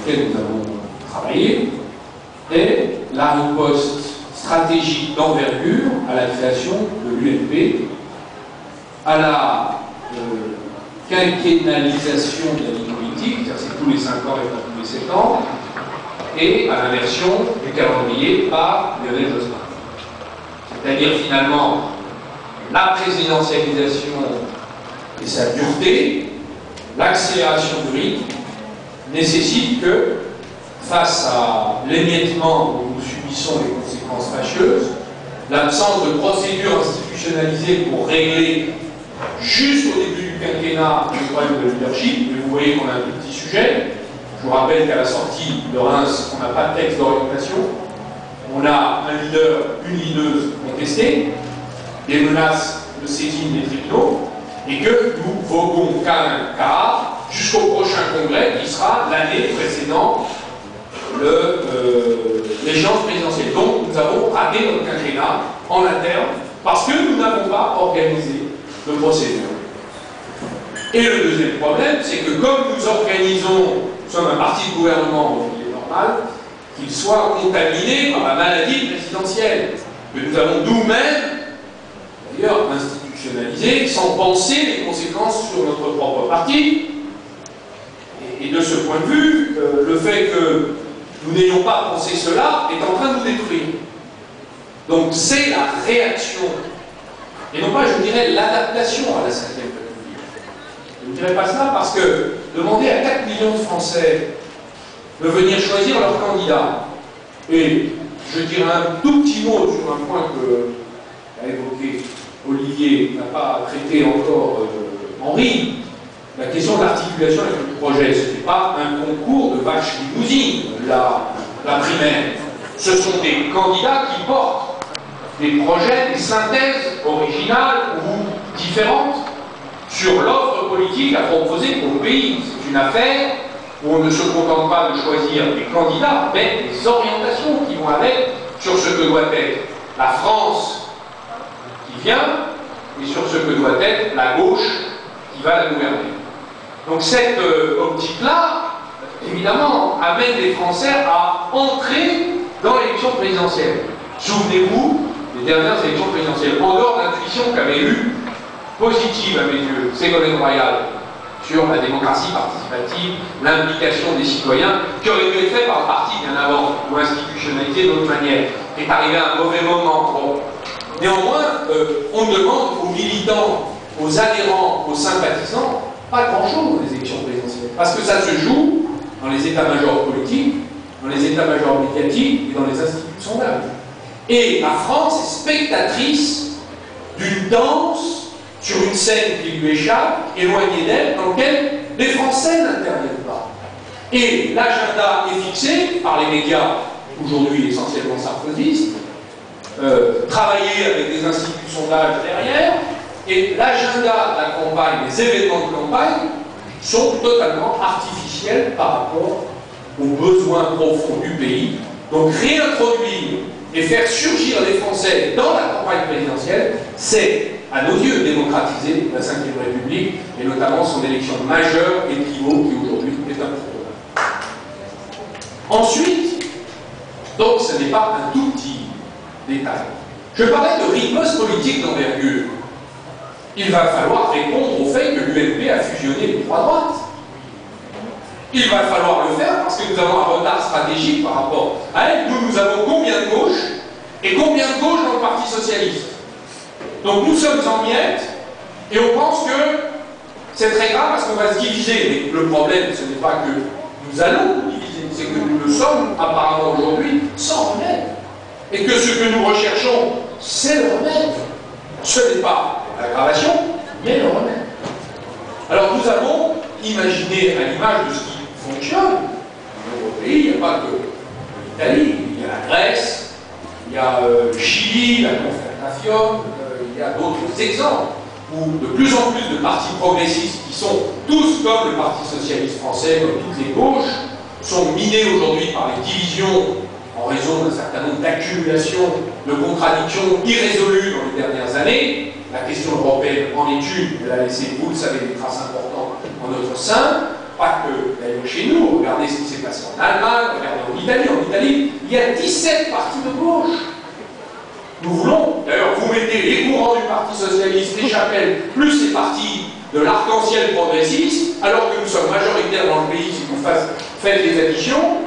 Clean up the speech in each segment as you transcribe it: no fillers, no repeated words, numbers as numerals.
lequel nous avons travaillé est la riposte stratégique d'envergure à la création de l'UMP, à la quinquennalisation de la vie politique, c'est-à-dire c'est tous les 5 ans et pas tous les 7 ans, et à l'inversion du calendrier par Lionel Jospin. C'est-à-dire finalement la présidentialisation et sa dureté, l'accélération du rythme, nécessite que, face à l'émiettement dont nous subissons les conséquences fâcheuses, l'absence de procédure institutionnalisée pour régler juste au début du quinquennat le problème de leadership, mais vous voyez qu'on a un tout petit sujet. Je vous rappelle qu'à la sortie de Reims, on n'a pas de texte d'orientation, on a un leader, une leaduse contestée, des menaces de saisine des tribunaux, et que nous voguons qu'à un quart jusqu'au prochain congrès qui sera l'année précédant l'échéance présidentielle. Donc nous avons raté notre quinquennat en interne parce que nous n'avons pas organisé de procédure. Et le deuxième problème, c'est que comme nous organisons, nous sommes un parti de gouvernement, donc il est normal qu'il soit contaminé par la maladie présidentielle, que nous avons nous-mêmes, d'ailleurs, institutionnalisé, sans penser les conséquences sur notre propre parti. Et de ce point de vue, le fait que nous n'ayons pas pensé cela est en train de nous détruire. Donc c'est la réaction, et non pas, je dirais, l'adaptation à la 5e République. Je ne dirais pas cela parce que demander à 4 millions de Français de venir choisir leur candidat, et je dirais un tout petit mot sur un point qu'a évoqué Olivier, n'a pas traité encore Henri, la question de l'articulation avec le projet, ce n'est pas un concours de vaches limousines, la primaire. Ce sont des candidats qui portent des projets, des synthèses originales ou différentes sur l'offre politique à proposer pour le pays. C'est une affaire où on ne se contente pas de choisir des candidats, mais des orientations qui vont avec sur ce que doit être la France qui vient et sur ce que doit être la gauche qui va la gouverner. Donc cette optique-là, évidemment, amène les Français à entrer dans l'élection présidentielle. Souvenez-vous des dernières élections présidentielles, en dehors de l'intuition qu'avait eue, positive à mes yeux, Ségolène Royal, sur la démocratie participative, l'implication des citoyens, qui aurait dû être fait par le parti bien avant, ou institutionnalisé d'autre manière, est arrivé à un mauvais moment. Bon. Néanmoins, on demande aux militants, aux adhérents, aux sympathisants, pas grand-chose dans les élections présidentielles, parce que ça se joue dans les états-majors politiques, dans les états-majors médiatiques et dans les instituts de sondage. Et la France est spectatrice d'une danse sur une scène qui lui échappe, éloignée d'elle, dans laquelle les Français n'interviennent pas. Et l'agenda est fixé par les médias, aujourd'hui essentiellement sarkozystes, travailler avec des instituts de sondage derrière, et l'agenda de la campagne, les événements de campagne, sont totalement artificiels par rapport aux besoins profonds du pays. Donc réintroduire et faire surgir les Français dans la campagne présidentielle, c'est, à nos yeux, démocratiser la 5e République, et notamment son élection majeure et pivot qui aujourd'hui est un problème. Ensuite, donc ce n'est pas un tout petit détail. Je parlais de riposte politique d'envergure. Il va falloir répondre au fait que l'UMP a fusionné les trois droites. Il va falloir le faire parce que nous avons un retard stratégique par rapport à elle. Nous avons combien de gauche et combien de gauche dans le Parti Socialiste. Donc nous sommes en miettes et on pense que c'est très grave parce qu'on va se diviser. Mais le problème, ce n'est pas que nous allons nous diviser, c'est que nous le sommes apparemment aujourd'hui sans remède. Et que ce que nous recherchons, c'est le remède. Ce n'est pas l'aggravation, mais le remède. Alors nous avons imaginé à l'image de ce qui fonctionne. Dans notre pays, il n'y a pas que l'Italie, il y a la Grèce, il y a le Chili, la Confédération, il y a d'autres exemples où de plus en plus de partis progressistes qui sont tous comme le Parti Socialiste Français, comme toutes les gauches, sont minés aujourd'hui par les divisions en raison d'un certain nombre d'accumulations de contradictions irrésolues dans les dernières années. La question européenne en est une, elle a laissé, vous le savez, des traces importantes en notre sein, pas que d'ailleurs chez nous, regardez ce qui s'est passé en Allemagne, regardez en Italie. En Italie, il y a 17 partis de gauche. Nous voulons, d'ailleurs, vous mettez les courants du Parti Socialiste, les chapelles, plus les partis de l'arc-en-ciel progressiste, alors que nous sommes majoritaires dans le pays, si vous faites les additions,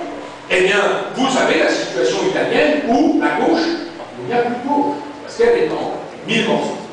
eh bien, vous avez la situation italienne où la gauche, il n'y a plus de gauche, parce qu'elle est en mille morceaux.